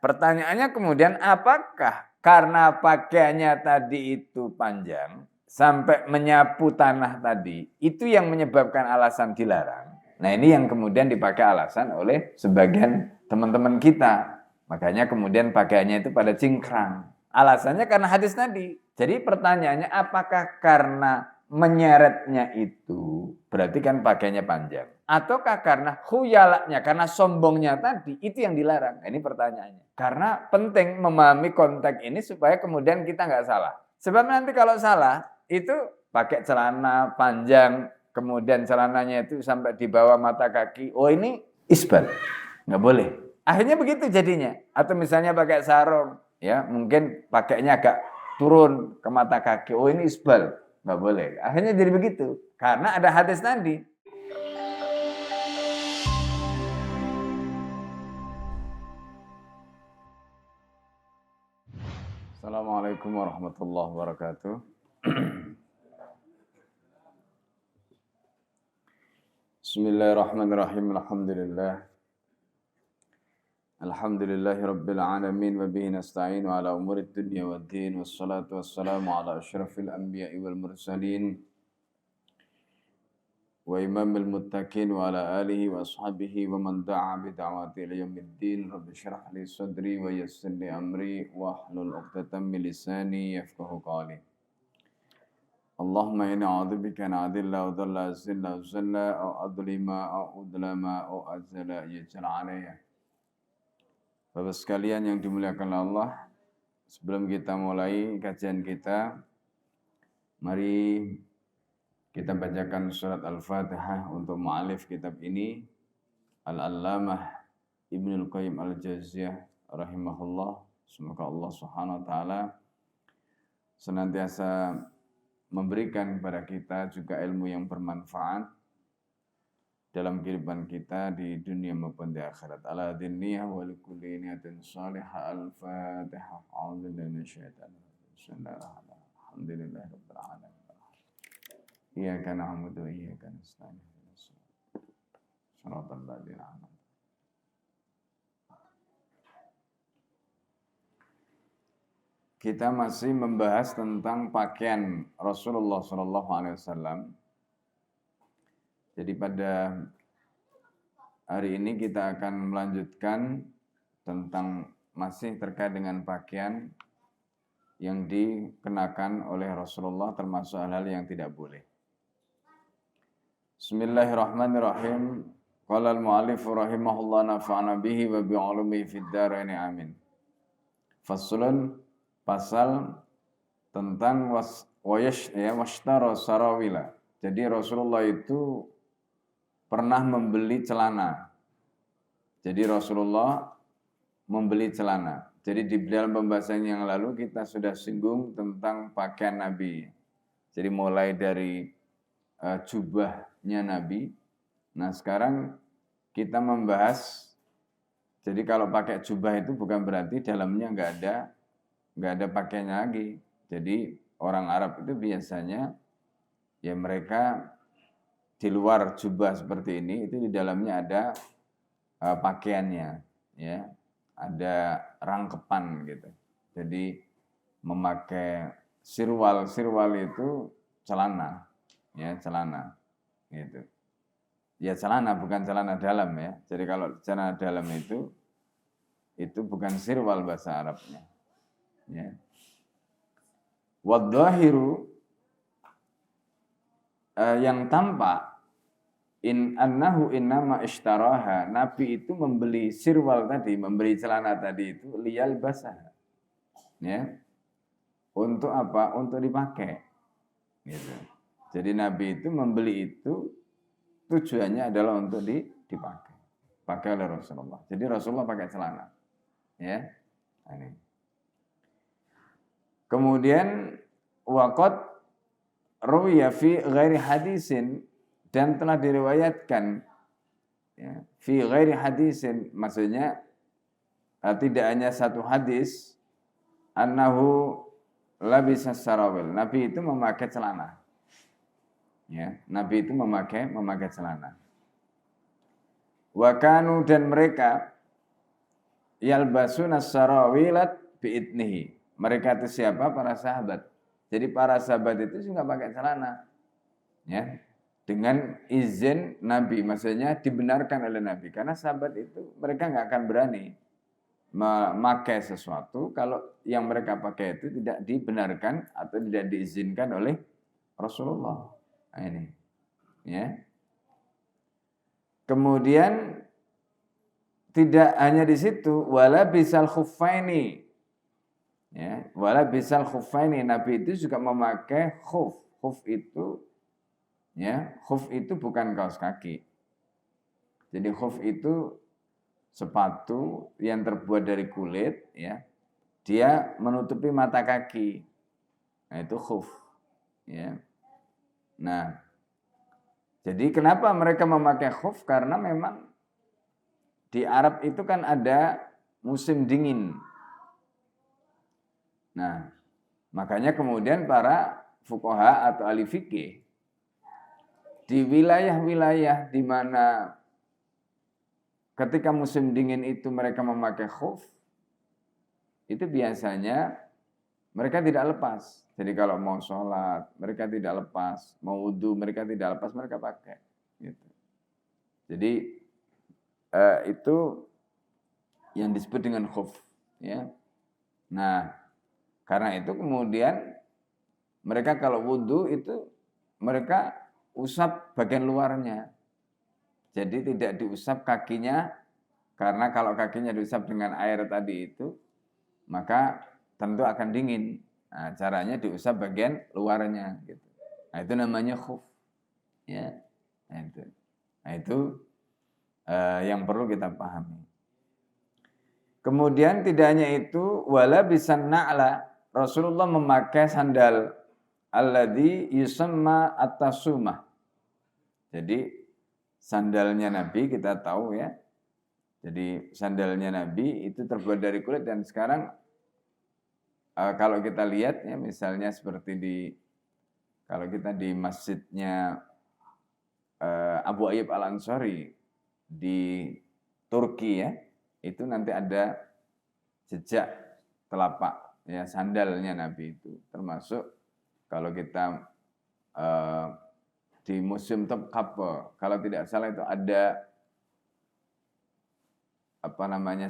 pertanyaannya kemudian apakah karena pakaiannya tadi itu panjang sampai menyapu tanah tadi, itu yang menyebabkan alasan dilarang? Nah ini yang kemudian dipakai alasan oleh sebagian teman-teman kita. Makanya kemudian pakaiannya itu pada cingkrang. Alasannya karena hadis tadi. Jadi pertanyaannya apakah karena menyeretnya itu berarti kan pakaiannya panjang? Ataukah karena khuyalaknya, karena sombongnya tadi, itu yang dilarang? Nah, ini pertanyaannya. Karena penting memahami konteks ini supaya kemudian kita nggak salah. Sebab nanti kalau salah, itu pakai celana panjang, kemudian celananya itu sampai di bawah mata kaki. Oh ini isbal, nggak boleh. Akhirnya begitu jadinya. Atau misalnya pakai sarung, ya mungkin pakainya agak turun ke mata kaki. Oh ini isbal, nggak boleh. Akhirnya jadi begitu. Karena ada hadis tadi. Assalamualaikum warahmatullahi wabarakatuh. Bismillahirrahmanirrahim. Alhamdulillahi rabbil alamin wa bihi nasta'inu ala umurid dunya waddin wassalatu wassalamu ala asyrafil anbiya'i wal mursalin wa imamil muttaqin wa ala alihi wa ashabihi wa man da'a bi da'wati ila yaumiddin. Rabbi shrah li sadri wa yassir li amri wa hlul 'uqdatam min lisani yafqahu qawli. Allahumma inni a'udzubika an adilla wa dhalla azilla wa zalla au adlima au udlama au azala yajal alayya. Bapak sekalian yang dimuliakan Allah, sebelum kita mulai kajian kita, mari kita bacakan surat Al-Fatihah untuk mu'alif kitab ini, Al-Allamah Ibnul Qayyim Al-Jauziyah rahimahullah. Semoga Allah Subhanahu wa taala senantiasa memberikan kepada kita juga ilmu yang bermanfaat dalam kehidupan kita di dunia maupun di akhirat. Ala dinniya wa likulli niyatin salihah. Al-Fatihah. A'udzubillahi minasyaitonir rajim. Bismillahirrahmanirrahim. Alhamdulillahirabbil alamin. Iyyaka na'budu wa iyyaka nasta'in. Shiratal ladzina an'amta. Kita masih membahas tentang pakaian Rasulullah SAW. Jadi pada hari ini kita akan melanjutkan tentang masih terkait dengan pakaian yang dikenakan oleh Rasulullah termasuk hal-hal yang tidak boleh. Bismillahirrahmanirrahim. Qala al-mu'allif rahimahullah nafa'ana bihi wa bi'ulumihi fid dharain amin. Faslun, pasal tentang washtara sarawila. Jadi Rasulullah itu pernah membeli celana. Jadi Rasulullah membeli celana. Jadi di dalam pembahasan yang lalu kita sudah singgung tentang pakaian Nabi. Jadi mulai dari jubahnya Nabi. Nah sekarang kita membahas, jadi kalau pakai jubah itu bukan berarti dalamnya nggak ada pakaiannya lagi. Jadi orang Arab itu biasanya ya mereka di luar jubah seperti ini itu di dalamnya ada pakaiannya, ya ada rangkepan gitu. Jadi memakai sirwal itu celana, ya celana gitu. Ya celana bukan celana dalam ya. Jadi kalau celana dalam itu bukan sirwal bahasa Arabnya. Ya. Wadzahiru yang tampak annahu innama ishtaraha, Nabi itu membeli sirwal tadi, membeli celana tadi itu liyal basah. Ya. Untuk apa? Untuk dipakai. Gitu. Jadi Nabi itu membeli itu tujuannya adalah untuk dipakai. Pakai oleh Rasulullah. Jadi Rasulullah pakai celana. Ya. Ini. Kemudian waqad ruwiya fi ghairi hadisin, dan telah diriwayatkan ya, fi ghairi hadisin maksudnya tidak hanya satu hadis annahu labisa sarawil, Nabi itu memakai celana. Ya, Nabi itu memakai celana. Wa kanu, dan mereka yalbasuna sarawilat biidnihi. Mereka itu siapa? Para sahabat. Jadi para sahabat itu juga pakai celana. Ya. Dengan izin Nabi, maksudnya dibenarkan oleh Nabi. Karena sahabat itu mereka nggak akan berani memakai sesuatu kalau yang mereka pakai itu tidak dibenarkan atau tidak diizinkan oleh Rasulullah. Nah, ini. Ya. Kemudian tidak hanya di situ, wala bisal khuffaini. Ya, wala bisal khuffaini. Nabi itu juga memakai khuf. Khuf itu bukan kaos kaki. Jadi khuf itu sepatu yang terbuat dari kulit, ya. Dia menutupi mata kaki. Nah, itu khuf. Ya. Nah, jadi kenapa mereka memakai khuf? Karena memang di Arab itu kan ada musim dingin. Nah, makanya kemudian para fuqaha atau ahli fikih di wilayah-wilayah di mana ketika musim dingin itu mereka memakai khuf, itu biasanya mereka tidak lepas. Jadi kalau mau sholat, mereka tidak lepas. Mau wudhu, mereka tidak lepas, mereka pakai. Gitu. Jadi itu yang disebut dengan khuf. Ya. Nah, karena itu kemudian mereka kalau wudhu itu mereka usap bagian luarnya. Jadi tidak diusap kakinya, karena kalau kakinya diusap dengan air tadi itu, maka tentu akan dingin. Nah, caranya diusap bagian luarnya. Gitu. Nah, itu namanya khuf. Ya. Nah, itu yang perlu kita pahami. Kemudian tidak hanya itu, wala bisan na'la. Rasulullah memakai sandal alladzi yusamma at-tasumah. Jadi sandalnya Nabi kita tahu ya. Jadi sandalnya Nabi itu terbuat dari kulit, dan sekarang kalau kita lihat ya, misalnya seperti kalau kita di masjidnya Abu Ayyub Al-Ansari di Turki ya, itu nanti ada jejak telapak ya sandalnya Nabi itu, termasuk kalau kita di Museum Topkapi, kalau tidak salah itu ada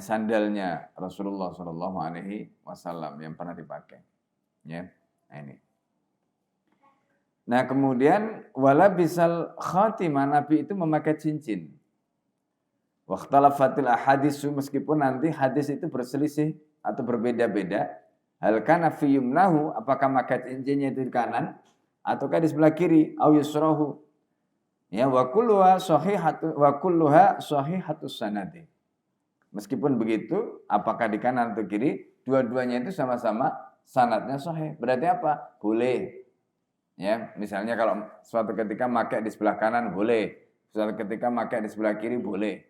sandalnya Rasulullah Shallallahu Alaihi Wasallam yang pernah dipakai. Ya, nah ini. Nah kemudian wala bisal khatimah, Nabi itu memakai cincin. Waqtalafatil ahadisu, meskipun nanti hadis itu berselisih atau berbeda-beda. Hal kana fi yumnahu, apakah memakai cincinnya itu di kanan ataukah di sebelah kiri, au yusrahu. Ya, wa kulluha sahihatus sanadi. Meskipun begitu, apakah di kanan atau kiri, dua-duanya itu sama-sama sanadnya sahih. Berarti apa? Boleh. Ya, misalnya kalau suatu ketika pakai di sebelah kanan boleh, suatu ketika pakai di sebelah kiri boleh.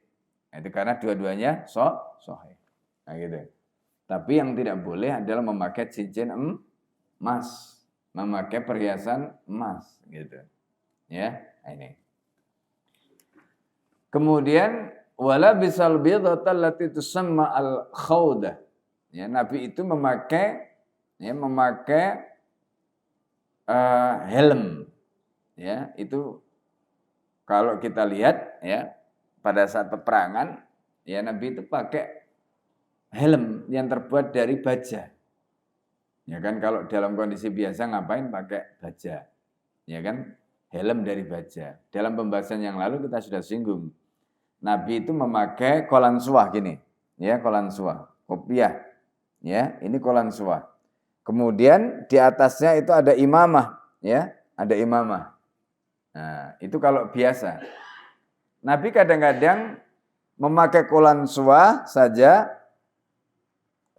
Nah, itu karena dua-duanya sahih. Nah, gitu. Tapi yang tidak boleh adalah memakai cincin emas, memakai perhiasan emas, gitu. Ya, ini. Kemudian wala bisal bidatal lati tusamma al khawdah. Ya, Nabi itu memakai helm. Ya, itu kalau kita lihat ya pada saat peperangan ya Nabi itu pakai helm yang terbuat dari baja. Ya kan, kalau dalam kondisi biasa ngapain pakai baja? Ya kan, helm dari baja. Dalam pembahasan yang lalu kita sudah singgung. Nabi itu memakai kolansuah gini, ya kolansuah, kopiah, ya ini kolansuah. Kemudian di atasnya itu ada imamah, ya ada imamah. Nah itu kalau biasa. Nabi kadang-kadang memakai kolansuah saja,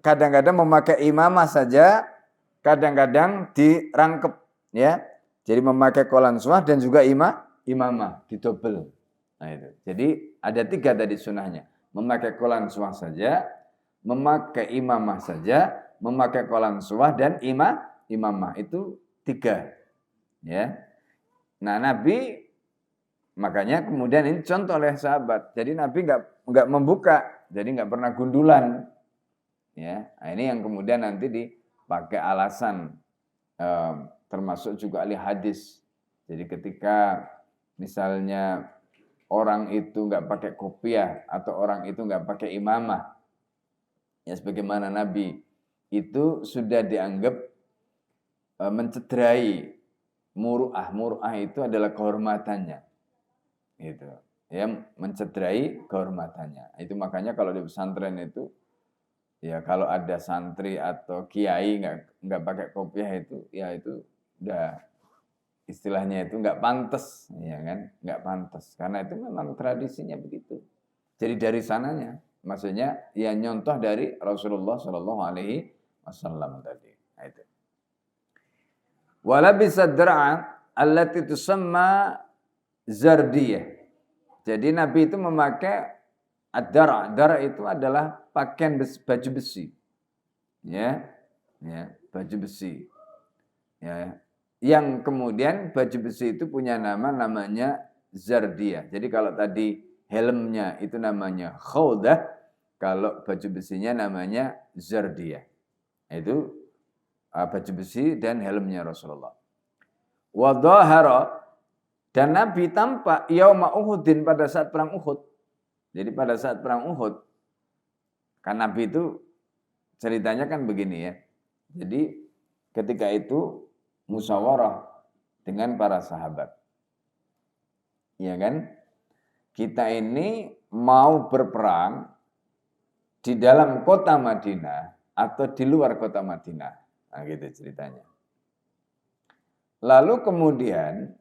kadang-kadang memakai imamah saja, kadang-kadang dirangkep, ya. Jadi memakai kolansuah dan juga imamah didobel. Nah itu. Jadi ada 3 tadi sunahnya. Memakai kolansuah saja, memakai imamah saja, memakai kolansuah dan imamah. Itu 3. Ya. Nah, Nabi makanya kemudian ini contoh oleh sahabat. Jadi Nabi enggak membuka, jadi enggak pernah gundulan. Ya, nah, ini yang kemudian nanti dipakai alasan termasuk juga ahli hadis. Jadi ketika misalnya orang itu nggak pakai kopiah atau orang itu nggak pakai imamah, ya sebagaimana Nabi, itu sudah dianggap mencederai muru'ah. Muru'ah itu adalah kehormatannya. Gitu. Ya, mencederai kehormatannya. Itu makanya kalau di pesantren itu, ya kalau ada santri atau kiai nggak pakai kopiah itu, ya itu udah istilahnya itu nggak pantas, ya kan? Nggak pantas. Karena itu memang tradisinya begitu. Jadi dari sananya, maksudnya ya nyontoh dari Rasulullah Shallallahu Alaihi Wasallam tadi. Nah, itu. Wala bisa der'a allati tusamma zardiyah. Jadi Nabi itu memakai ad-dara'. Dara' itu adalah pakaian besi, baju besi. Ya. Ya, baju besi. Ya. Yang kemudian baju besi itu punya nama namanya zardiyah. Jadi kalau tadi helmnya itu namanya khawdah, kalau baju besinya namanya zardiyah. Itu baju besi dan helmnya Rasulullah. Wa dhahara, dan Nabi tampak yauma Uhudin pada saat perang Uhud. Jadi pada saat perang Uhud, kan Nabi itu ceritanya kan begini ya. Jadi ketika itu musyawarah dengan para sahabat. Ya kan? Kita ini mau berperang di dalam kota Madinah atau di luar kota Madinah. Nah gitu ceritanya. Lalu kemudian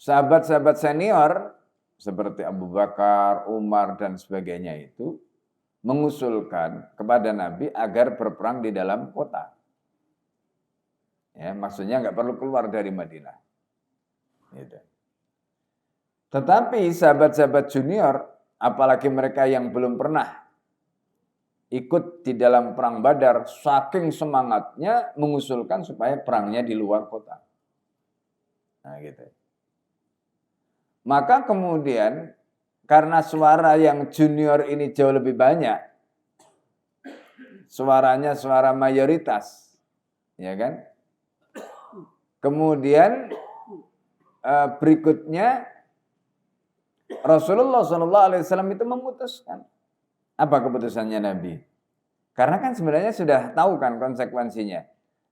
sahabat-sahabat senior seperti Abu Bakar, Umar, dan sebagainya itu mengusulkan kepada Nabi agar berperang di dalam kota. Ya, maksudnya nggak perlu keluar dari Madinah. Gitu. Tetapi sahabat-sahabat junior, apalagi mereka yang belum pernah ikut di dalam perang Badar, saking semangatnya mengusulkan supaya perangnya di luar kota. Nah gitu. Maka kemudian karena suara yang junior ini jauh lebih banyak, suaranya suara mayoritas, ya kan? Kemudian berikutnya Rasulullah SAW itu memutuskan. Apa keputusannya Nabi? Karena kan sebenarnya sudah tahu kan konsekuensinya.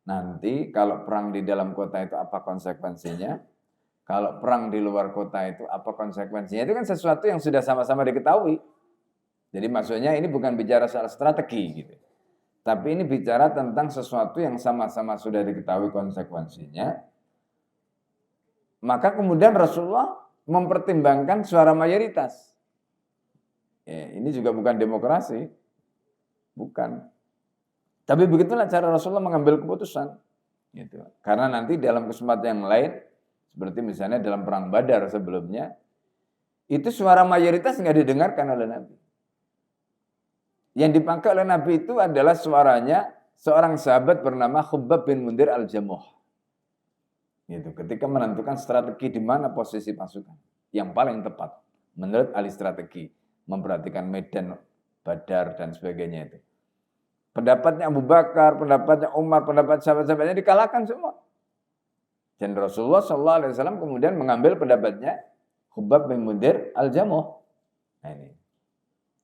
Nanti kalau perang di dalam kota itu apa konsekuensinya? Kalau perang di luar kota itu apa konsekuensinya? Itu kan sesuatu yang sudah sama-sama diketahui. Jadi maksudnya ini bukan bicara soal strategi gitu. Tapi ini bicara tentang sesuatu yang sama-sama sudah diketahui konsekuensinya. Maka kemudian Rasulullah mempertimbangkan suara mayoritas. Ya, ini juga bukan demokrasi. Bukan. Tapi begitulah cara Rasulullah mengambil keputusan. Gitu. Karena nanti dalam kesempatan yang lain, seperti misalnya dalam perang Badar sebelumnya, itu suara mayoritas nggak didengarkan oleh Nabi. Yang dipakai oleh Nabi itu adalah suaranya seorang sahabat bernama Khubbab bin Mundir al-Jamuh. Gitu. Ketika menentukan strategi di mana posisi pasukan yang paling tepat menurut ahli strategi, memperhatikan medan Badar dan sebagainya itu. Pendapatnya Abu Bakar, pendapatnya Umar, pendapat sahabat-sahabatnya dikalahkan semua. Dan Rasulullah SAW kemudian mengambil pendapatnya Khubbab bin Mundir al-Jamuh. Nah ini.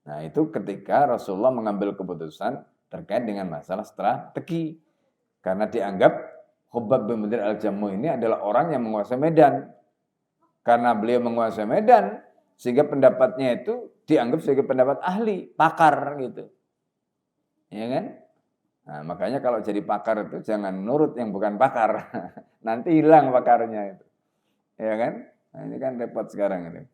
Nah itu ketika Rasulullah mengambil keputusan terkait dengan masalah strategi. Karena dianggap Khubbab bin Mundir al-Jamuh ini adalah orang yang menguasai medan. Karena beliau menguasai medan, sehingga pendapatnya itu dianggap sebagai pendapat ahli, pakar gitu. Ya kan? Nah, makanya kalau jadi pakar itu jangan nurut yang bukan pakar. Nanti hilang pakarnya itu. Ya kan? Nah, ini kan repot sekarang ini.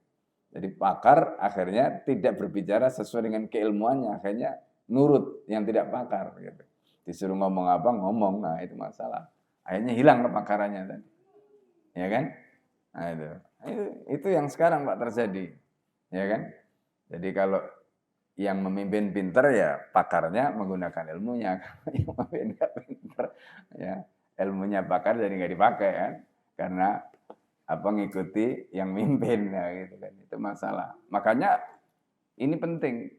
Jadi pakar akhirnya tidak berbicara sesuai dengan keilmuannya, akhirnya nurut yang tidak pakar gitu. Disuruh ngomong apa ngomong, nah itu masalah. Akhirnya hilang kepakarannya tadi. Ya kan? Nah itu yang sekarang Pak terjadi. Ya kan? Jadi kalau yang memimpin pinter ya pakarnya menggunakan ilmunya. Yang memimpin nggak pinter ya ilmunya pakar jadi nggak dipakai kan. Karena apa ngikuti yang mimpin ya gitu kan. Itu masalah. Makanya ini penting.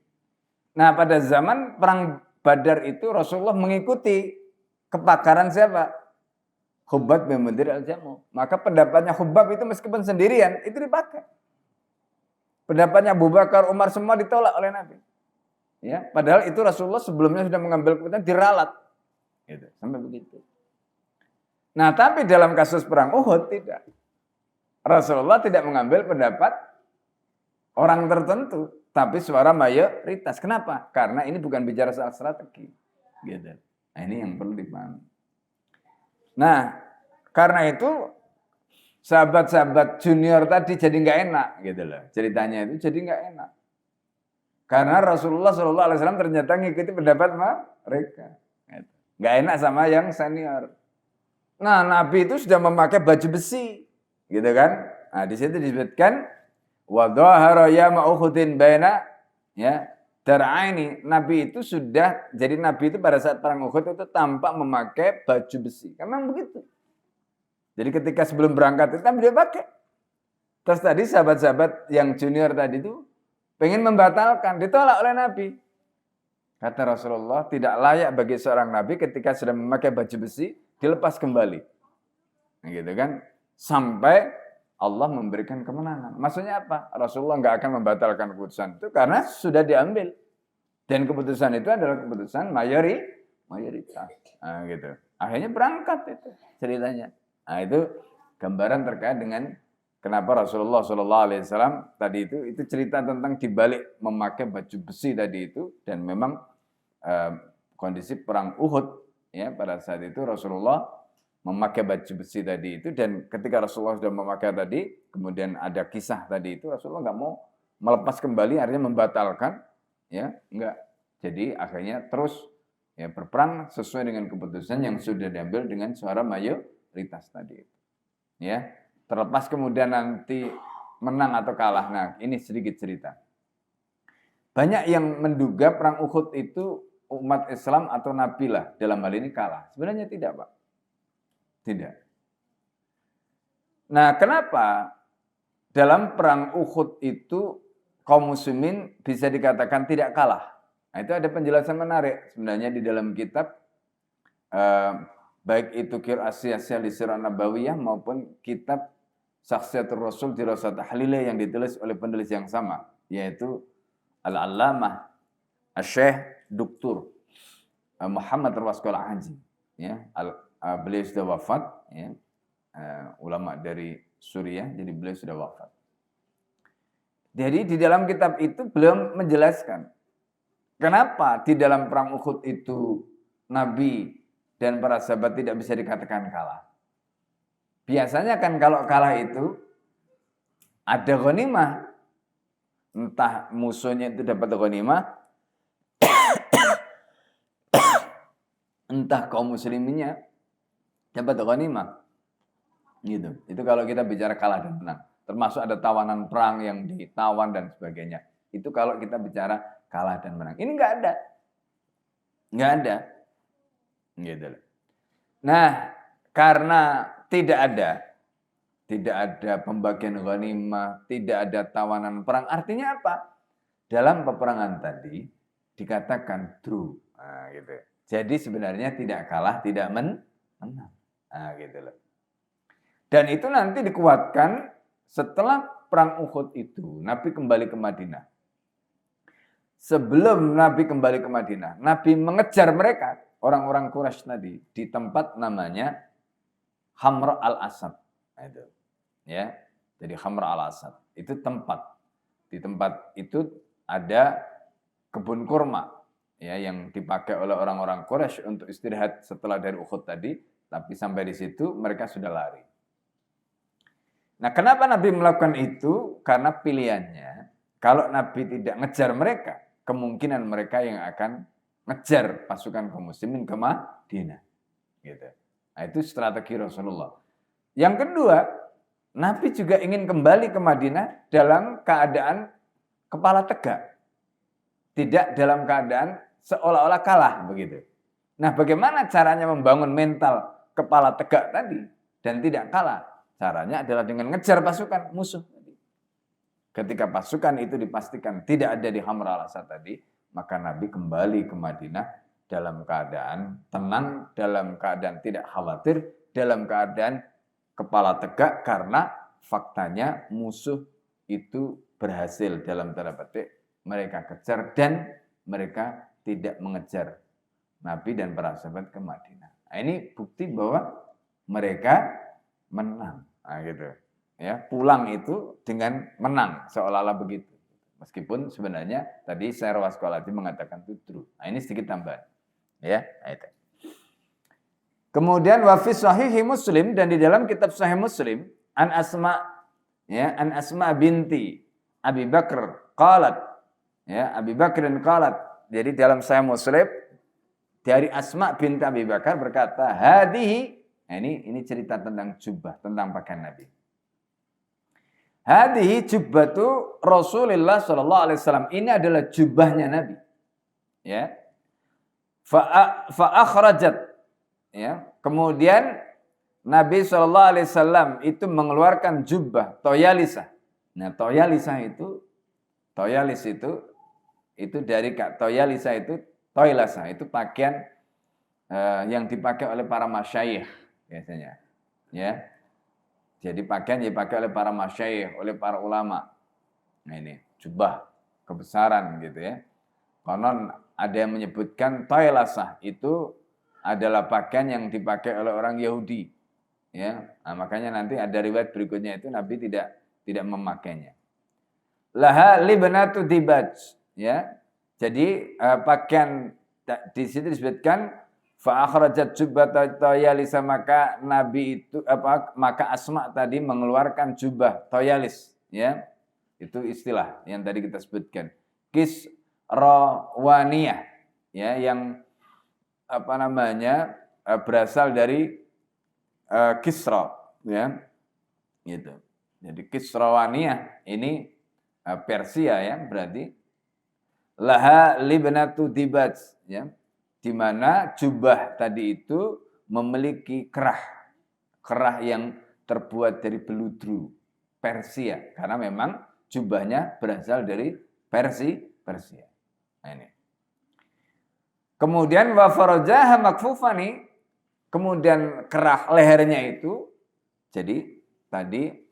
Nah, pada zaman perang Badar itu Rasulullah mengikuti kepakaran siapa? Khubbab bin Munzir al-Jamu. Maka pendapatnya Khubbab itu meskipun sendirian, itu dipakai. Pendapatnya Abu Bakar, Umar semua ditolak oleh Nabi. Ya, padahal itu Rasulullah sebelumnya sudah mengambil keputusan diralat. Gitu, sampai begitu. Nah, tapi dalam kasus perang Uhud tidak. Rasulullah tidak mengambil pendapat orang tertentu, tapi suara mayoritas. Kenapa? Karena ini bukan bicara soal strategi. Gitu. Nah, ini yang perlu dipahami. Nah, karena itu sahabat-sahabat junior tadi jadi nggak enak, gitu loh. Ceritanya itu jadi nggak enak. Karena Rasulullah SAW ternyata ngikuti pendapat mereka. Nggak enak sama yang senior. Nah, Nabi itu sudah memakai baju besi, gitu kan? Nah, di situ disebutkan wa dhahara ya ma'ukhudin baina ya dar'aini. Nabi itu sudah, jadi Nabi itu pada saat perang Uhud itu tampak memakai baju besi. Memang begitu. Jadi ketika sebelum berangkat itu dia pakai. Terus tadi sahabat-sahabat yang junior tadi itu pengen membatalkan, ditolak oleh Nabi. Kata Rasulullah, tidak layak bagi seorang Nabi ketika sudah memakai baju besi, dilepas kembali. Nah, gitu kan? Sampai Allah memberikan kemenangan. Maksudnya apa? Rasulullah nggak akan membatalkan keputusan itu karena sudah diambil. Dan keputusan itu adalah keputusan mayoritas. Nah, gitu. Akhirnya berangkat itu ceritanya. Nah, itu gambaran terkait dengan kenapa Rasulullah SAW tadi itu cerita tentang dibalik memakai baju besi tadi itu, dan memang kondisi perang Uhud ya, pada saat itu Rasulullah memakai baju besi tadi itu, dan ketika Rasulullah sudah memakai tadi, kemudian ada kisah tadi itu, Rasulullah nggak mau melepas kembali, artinya membatalkan, ya enggak. Jadi akhirnya terus ya berperang sesuai dengan keputusan yang sudah diambil dengan suara mayoritas tadi itu. Ya, terlepas kemudian nanti menang atau kalah. Nah, ini sedikit cerita. Banyak yang menduga perang Uhud itu umat Islam atau Nabi lah dalam hal ini kalah. Sebenarnya tidak, Pak. Tidak. Nah, kenapa dalam perang Uhud itu kaum muslimin bisa dikatakan tidak kalah? Nah, itu ada penjelasan menarik sebenarnya di dalam kitab baik itu Qira'ah Siyasiyah li Sirah Nabawiyah maupun kitab Syakhsiyatul Rasul Dirasat Tahliliyah yang ditulis oleh penulis yang sama, yaitu Al-Allamah Asy-Syaikh Dr. Muhammad Rawasqal Haji. Ya, beliau sudah wafat, ya, ulama dari Suriah, jadi beliau sudah wafat. Jadi di dalam kitab itu beliau menjelaskan kenapa di dalam perang Uhud itu Nabi dan para sahabat tidak bisa dikatakan kalah. Biasanya kan kalau kalah itu ada ghanimah, entah musuhnya itu dapat ghanimah, entah kaum musliminnya dapat ghanimah. Gitu. Itu kalau kita bicara kalah dan menang. Termasuk ada tawanan perang yang ditawan dan sebagainya. Itu kalau kita bicara kalah dan menang. Ini enggak ada. Enggak ada. Gitu. Nah, karena tidak ada pembagian ghanimah, tidak ada tawanan perang. Artinya apa? Dalam peperangan tadi dikatakan draw. Nah, gitu. Jadi sebenarnya tidak kalah, tidak menang. Nah, gitu loh. Dan itu nanti dikuatkan setelah perang Uhud itu, Nabi kembali ke Madinah. Sebelum Nabi kembali ke Madinah, Nabi mengejar mereka, orang-orang Quraisy tadi, di tempat namanya Hamra al-Asad. Nah, itu. Ya, jadi Hamra al-Asad itu tempat. Di tempat itu ada kebun kurma, ya, yang dipakai oleh orang-orang Quraisy untuk istirahat setelah dari Uhud tadi. Tapi sampai di situ mereka sudah lari. Nah, kenapa Nabi melakukan itu? Karena pilihannya, kalau Nabi tidak ngejar mereka, kemungkinan mereka yang akan ngejar pasukan kaum muslimin ke Madinah. Gitu. Nah, itu strategi Rasulullah. Yang kedua, Nabi juga ingin kembali ke Madinah dalam keadaan kepala tegak. Tidak dalam keadaan seolah-olah kalah begitu. Nah, bagaimana caranya membangun mental kepala tegak tadi dan tidak kalah? Caranya adalah dengan ngejar pasukan musuh. Ketika pasukan itu dipastikan tidak ada di Hamra al-Asad tadi, maka Nabi kembali ke Madinah dalam keadaan tenang, dalam keadaan tidak khawatir, dalam keadaan kepala tegak karena faktanya musuh itu berhasil dalam tanda petik mereka kejar dan mereka tidak mengejar Nabi dan para sahabat ke Madinah. Nah, ini bukti bahwa mereka menang. Nah, gitu. Ya, pulang itu dengan menang seolah-olah begitu. Meskipun sebenarnya tadi Syekh Wasqalati mengatakan itu true. Nah, ini sedikit tambahan. Ya, itu. Kemudian wa fi sahihi Muslim, dan di dalam kitab Sahih Muslim an Asma binti Abi Bakr qalat, ya, Abi Bakrin qalat. Jadi dalam Sahih Muslim dari Asma binti Abi Bakar berkata, hadihi, nah ini cerita tentang jubah, tentang pakaian Nabi. Hadihi jubbatu Rasulullah sallallahu alaihi wasallam. Ini adalah jubahnya Nabi. Ya. Fa akhrajat, ya. Kemudian Nabi sallallahu alaihi wasallam itu mengeluarkan jubah toyalisah. Nah, toyalisah itu dari toyalisah itu toylasa, itu pakaian yang dipakai oleh para masyayikh biasanya. Ya. Jadi pakaian yang dipakai oleh para masyayikh, oleh para ulama. Nah, ini jubah kebesaran gitu ya. Konon ada yang menyebutkan toylasah itu adalah pakaian yang dipakai oleh orang Yahudi. Ya, nah, makanya nanti ada riwayat berikutnya itu Nabi tidak memakainya. Laha libnatu dibaj, ya. Jadi pakaian di situ disebutkan fa akhrajat jubbata toyalisa, maka Nabi itu maka Asma tadi mengeluarkan jubah toyalis, ya. Itu istilah yang tadi kita sebutkan. Kisrawaniyah, ya, yang berasal dari Kisra, ya. Gitu. Jadi Kisrawaniyah ini Persia, ya, berarti laha libnatu dibaj, ya. Di mana jubah tadi itu memiliki kerah yang terbuat dari beludru Persia, karena memang jubahnya berasal dari Persia. Nah, ini. Kemudian wa farajaha makfufani, kemudian kerah lehernya itu, jadi tadi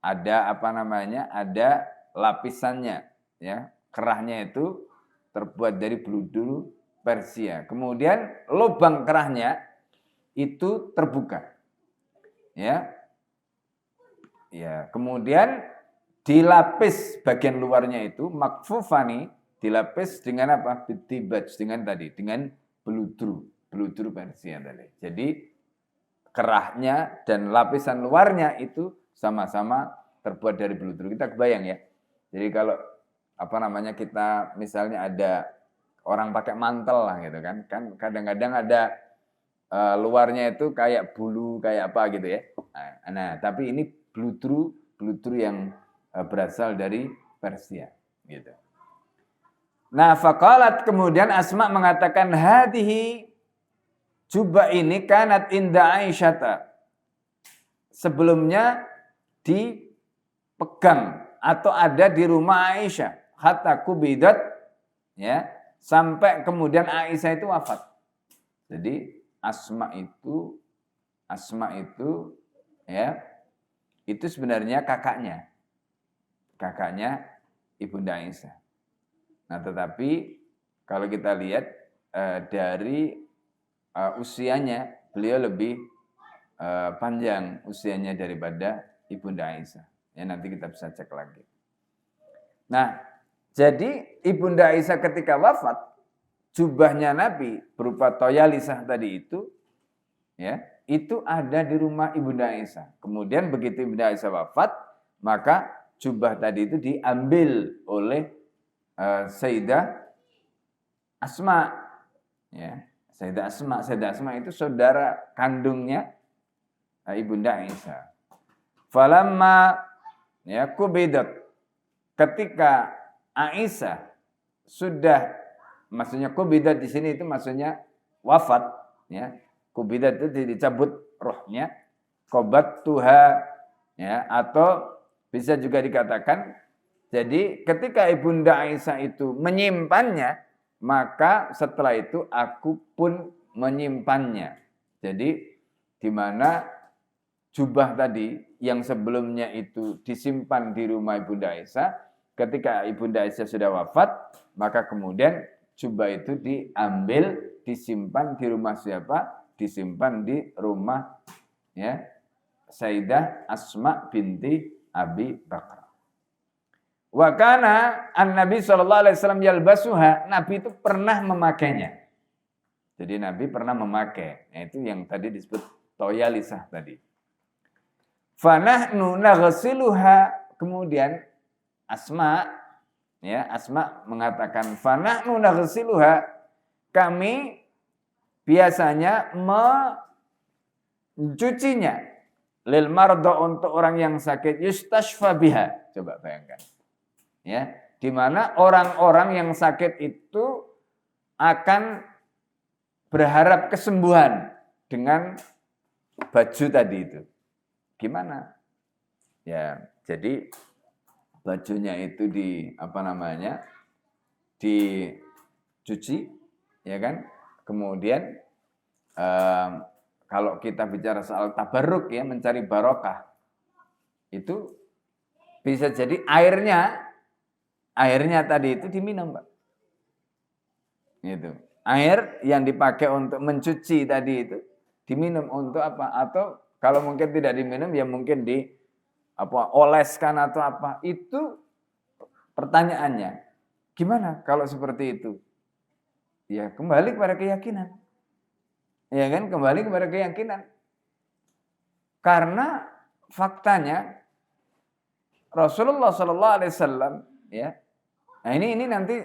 ada ada lapisannya, ya, kerahnya itu terbuat dari beludru Persia. Kemudian lubang kerahnya itu terbuka. Ya. Ya, kemudian dilapis bagian luarnya itu makfufani, dilapis dengan apa? Bitibaj, dengan beludru Persia tadi. Jadi kerahnya dan lapisan luarnya itu sama-sama terbuat dari beludru. Kita kebayang, ya. Jadi kalau kita misalnya ada orang pakai mantel lah gitu kan kadang-kadang ada luarnya itu kayak bulu kayak apa gitu ya. Nah, tapi ini beludru yang berasal dari Persia gitu. Nah, faqalat, kemudian Asma mengatakan hadihi, jubah ini kanat inda Aisyata, sebelumnya dipegang atau ada di rumah Aisyah, hatta kubidat, ya, sampai kemudian Aisyah itu wafat. Jadi Asma itu ya, itu sebenarnya kakaknya Ibunda Aisyah. Nah, tetapi kalau kita lihat dari usianya, beliau lebih panjang usianya daripada Ibunda Aisyah. Ya, nanti kita bisa cek lagi. Nah, jadi Ibunda Aisyah ketika wafat, jubahnya Nabi berupa toyalisah tadi itu, ya, itu ada di rumah Ibunda Aisyah. Kemudian begitu Ibunda Aisyah wafat, maka jubah tadi itu diambil oleh Sayyidah Asma, ya. Sayyidah Asma itu saudara kandungnya Ibunda Aisyah. Falamma, ya, kubidat, ketika Aisyah sudah, maksudnya kubidat di sini itu maksudnya wafat, ya. Kubidat itu dicabut rohnya, kobat tuha, ya, atau bisa juga dikatakan, jadi ketika Ibunda Aisyah itu menyimpannya, maka setelah itu aku pun menyimpannya. Jadi di mana jubah tadi yang sebelumnya itu disimpan di rumah Ibunda Aisyah, ketika Ibunda Aisyah sudah wafat, maka kemudian jubah itu diambil, disimpan di rumah siapa? Disimpan di rumah ya Sayyidah Asma binti Abi Bakar. Wa kana an-Nabi sallallahu alaihi wasallam yalbasuha, Nabi itu pernah memakainya. Jadi Nabi pernah memakai. Nah, itu yang tadi disebut toyalisah tadi. Fanahnu naghsiluha, kemudian Asma mengatakan fanahnu naghsiluha, kami biasanya mencucinya lil marda, untuk orang yang sakit, yustashfa biha. Coba bayangkan. Ya, di mana orang-orang yang sakit itu akan berharap kesembuhan dengan baju tadi itu. Gimana? Ya, jadi bajunya itu dicuci, ya kan? Kemudian kalau kita bicara soal tabarruk ya, mencari barokah, itu bisa jadi airnya tadi itu diminum, Pak. Gitu. Air yang dipakai untuk mencuci tadi itu diminum untuk apa? Atau kalau mungkin tidak diminum ya mungkin oleskan atau apa. Itu pertanyaannya. Gimana kalau seperti itu? Ya kembali kepada keyakinan. Ya kan, kembali kepada keyakinan. Karena faktanya Rasulullah Sallallahu Alaihi Wasallam ya. Nah ini nanti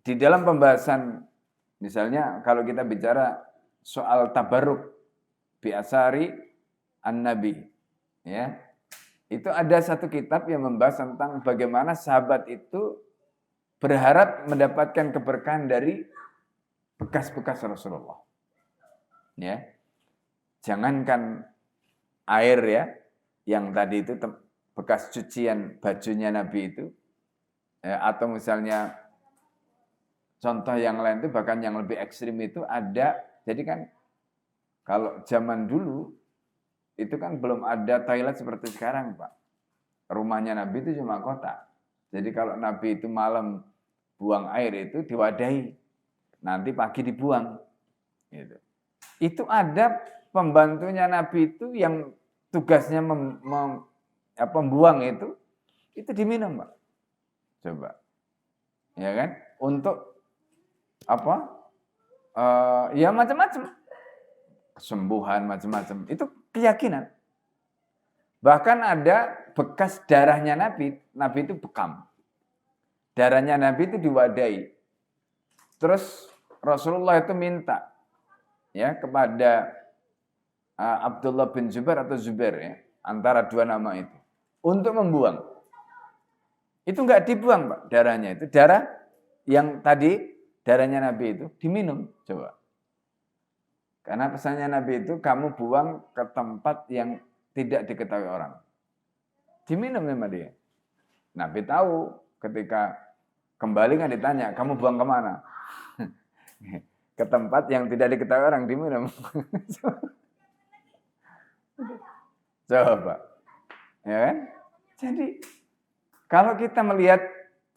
di dalam pembahasan, misalnya kalau kita bicara soal tabarruk bi asari an-nabi, ya, itu ada satu kitab yang membahas tentang bagaimana sahabat itu berharap mendapatkan keberkahan dari bekas-bekas Rasulullah. Ya, jangankan air ya, yang tadi itu bekas cucian bajunya Nabi itu, ya, atau misalnya contoh yang lain itu bahkan yang lebih ekstrim itu ada. Jadi kan kalau zaman dulu itu kan belum ada toilet seperti sekarang, Pak. Rumahnya Nabi itu cuma kotak. Jadi kalau Nabi itu malam buang air itu diwadahi, nanti pagi dibuang. Gitu. Itu ada pembantunya Nabi itu yang tugasnya membuang itu diminum, Pak. Coba, ya kan? Untuk apa? Ya macam-macam, kesembuhan macam-macam. Itu keyakinan. Bahkan ada bekas darahnya Nabi itu bekam. Darahnya Nabi itu diwadahi. Terus Rasulullah itu minta ya kepada Abdullah bin Zubair atau Zubair ya, antara dua nama itu, untuk membuang. Itu enggak dibuang, Pak, darahnya itu. Darah yang tadi darahnya Nabi itu diminum, coba. Karena pesannya Nabi itu kamu buang ke tempat yang tidak diketahui orang. Diminum sama dia. Nabi tahu ketika kembali kan ditanya, kamu buang kemana? Ke tempat yang tidak diketahui orang, diminum. Coba. Ya kan? Jadi kalau kita melihat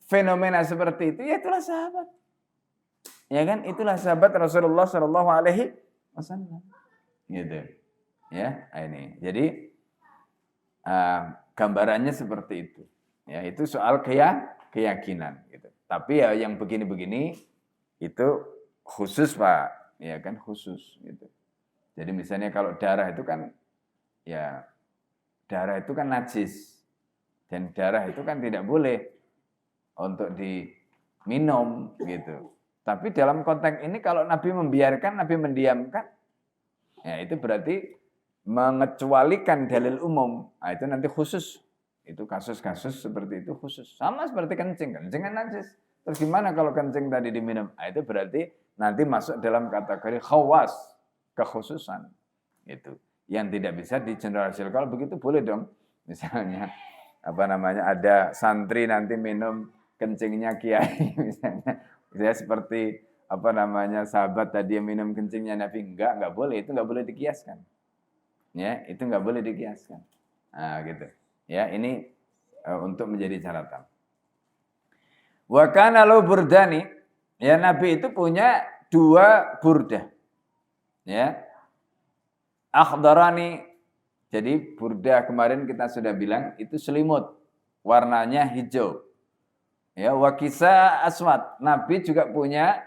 fenomena seperti itu, ya itulah sahabat. Ya kan? Itulah sahabat Rasulullah Shallallahu Alaihi Wasallam. Gitu. Ya, ini. Jadi gambarannya seperti itu. Ya, itu soal keyakinan. Gitu. Tapi ya yang begini-begini itu khusus, Pak. Ya kan, khusus. Gitu. Jadi misalnya kalau darah itu kan, ya darah itu kan najis. Dan darah itu kan tidak boleh untuk diminum gitu. Tapi dalam konteks ini kalau Nabi membiarkan, Nabi mendiamkan, ya itu berarti mengecualikan dalil umum. Nah, itu nanti khusus. Itu kasus-kasus seperti itu khusus. Sama seperti kencing. Kencing kan najis. Terus gimana kalau kencing tadi diminum? Nah, itu berarti nanti masuk dalam kategori khawas, kekhususan. Itu yang tidak bisa digeneralisir. Kalau begitu boleh dong. Misalnya ada santri nanti minum kencingnya kiai misalnya, Ya seperti apa namanya sahabat tadi yang minum kencingnya Nabi, enggak boleh, itu enggak boleh dikiaskan. Ya, itu enggak boleh dikiaskan. Nah, gitu. Ya, ini untuk menjadi catatan. Wa kana lahu burdani, ya Nabi itu punya 2 burdah. Ya. Akhdarani, jadi burdah kemarin kita sudah bilang itu selimut, warnanya hijau. Ya, wa kisa aswad. Nabi juga punya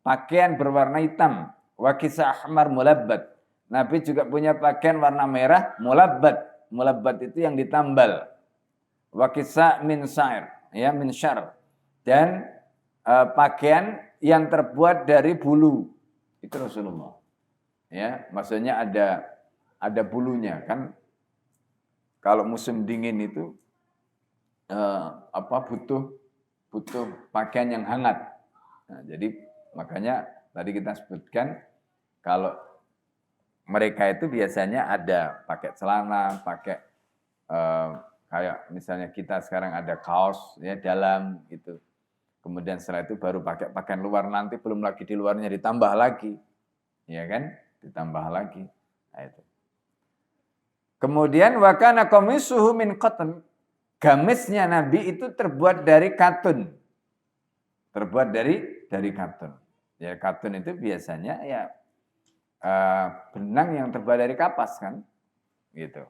pakaian berwarna hitam. Wa kisa ahmar mulabbat. Nabi juga punya pakaian warna merah mulabbat. Mulabbat itu yang ditambal. Wa kisa min syair, ya min syar. Dan pakaian yang terbuat dari bulu. Itu Rasulullah. Ya, maksudnya ada bulunya kan. Kalau musim dingin itu butuh pakaian yang hangat. Nah, jadi makanya tadi kita sebutkan kalau mereka itu biasanya ada pakai celana, pakai kayak misalnya kita sekarang ada kaos ya dalam gitu. Kemudian setelah itu baru pakai pakaian luar, nanti belum lagi di luarnya ditambah lagi. Ya kan? Ditambah lagi. Nah, itu. Kemudian wa kana qamisuhu min qatn. Gamisnya Nabi itu terbuat dari katun. Terbuat dari katun. Ya katun itu biasanya ya benang yang terbuat dari kapas kan. Gitu.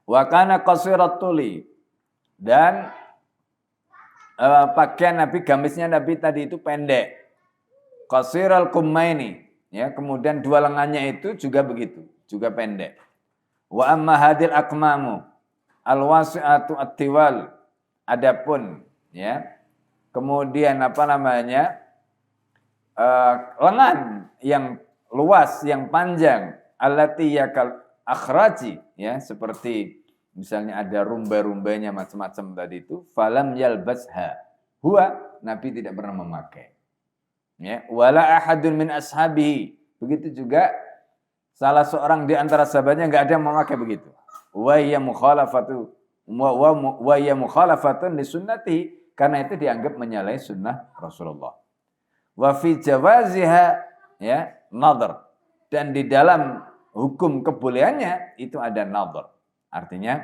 Wa kana qasirat tuli. Dan pakaian Nabi, gamisnya Nabi tadi itu pendek. Qasiral kummaini. Ya, kemudian 2 lengannya itu juga begitu, juga pendek. Wa amma hadil akmamu alwasi'atu at-tiwal. Adapun ya. Kemudian apa namanya? Lengan yang luas, yang panjang, allati yakal akhraji, ya, seperti misalnya ada rumbai-rumbainya macam-macam tadi itu, falam yalbasha. Huwa, Nabi tidak pernah memakai. Ya, wala ahadun min ashabihi. Begitu juga salah seorang di antara sahabatnya enggak ada yang memakai begitu. Wa ya mukhalafatun li sunnati, karena itu dianggap menyalahi sunnah Rasulullah. Wa fi jawaziha, ya, nadhar. Dan di dalam hukum kebolehannya itu ada nadhar. Artinya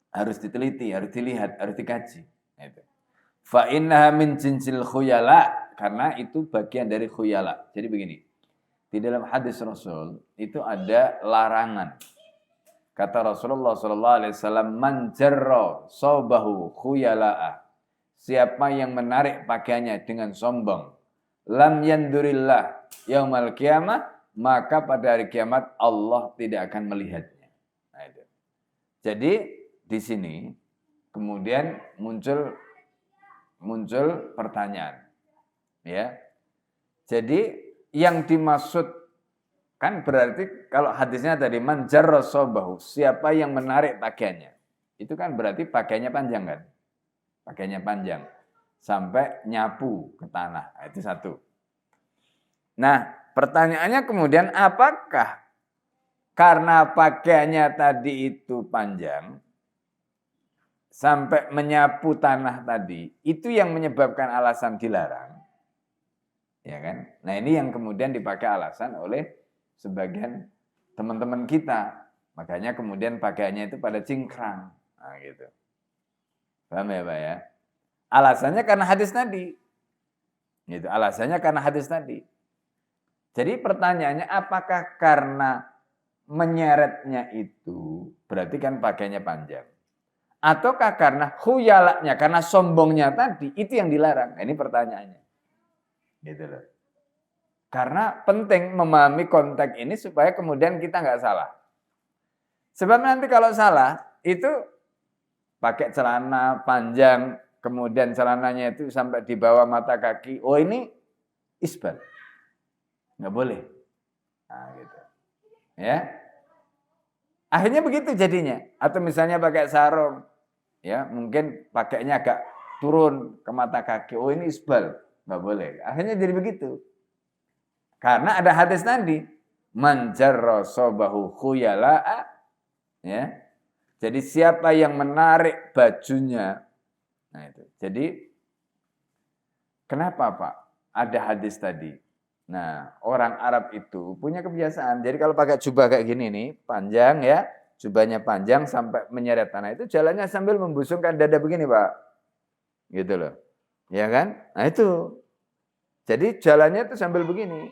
harus diteliti, harus dilihat, harus dikaji. Itu. Fa innaha min jinsil khuyala, karena itu bagian dari khuyala. Jadi begini. Di dalam hadis Rasul itu ada larangan. Kata Rasulullah sallallahu alaihi wasallam, "Man jarra saubahu khuyala'a." Siapa yang menarik pakaiannya dengan sombong, lam yandurillah yaumal qiyamah, maka pada hari kiamat Allah tidak akan melihatnya. Nah, itu. Jadi di sini kemudian muncul pertanyaan. Ya. Jadi yang dimaksud kan berarti kalau hadisnya tadi man jarra saubahu, siapa yang menarik pakaiannya. Itu kan berarti pakaiannya panjang kan? Pakaiannya panjang sampai nyapu ke tanah. Nah, itu satu. Nah, pertanyaannya kemudian apakah karena pakaiannya tadi itu panjang sampai menyapu tanah tadi, itu yang menyebabkan alasan dilarang? Ya kan? Nah, ini yang kemudian dipakai alasan oleh sebagian teman-teman kita. Makanya kemudian pakaiannya itu pada cingkrang. Nah, gitu. Paham ya, Pak ya? Alasannya karena hadis tadi. Gitu. Alasannya karena hadis tadi. Jadi pertanyaannya apakah karena menyeretnya itu berarti kan pakaiannya panjang? Ataukah karena khuyalaknya, karena sombongnya tadi itu yang dilarang? Nah, ini pertanyaannya. Gitu loh. Karena penting memahami konteks ini supaya kemudian kita nggak salah. Sebab nanti kalau salah itu pakai celana panjang, kemudian celananya itu sampai di bawah mata kaki. Oh, ini isbal. Nggak boleh. Nah, gitu. Ya. Akhirnya begitu jadinya. Atau misalnya pakai sarung. Ya, mungkin pakainya agak turun ke mata kaki. Oh, ini isbal. Nggak boleh. Akhirnya jadi begitu. Karena ada hadis tadi. Man jarra saubahu khuyala'a. Ya. Jadi siapa yang menarik bajunya Nah itu. Jadi kenapa Pak? Ada hadis tadi. Nah, orang Arab itu punya kebiasaan. Jadi kalau pakai jubah kayak gini nih, panjang ya, jubahnya panjang sampai menyeret tanah itu jalannya sambil membusungkan dada begini, Pak. Gitu loh. Ya kan? Nah itu. Jadi jalannya itu sambil begini.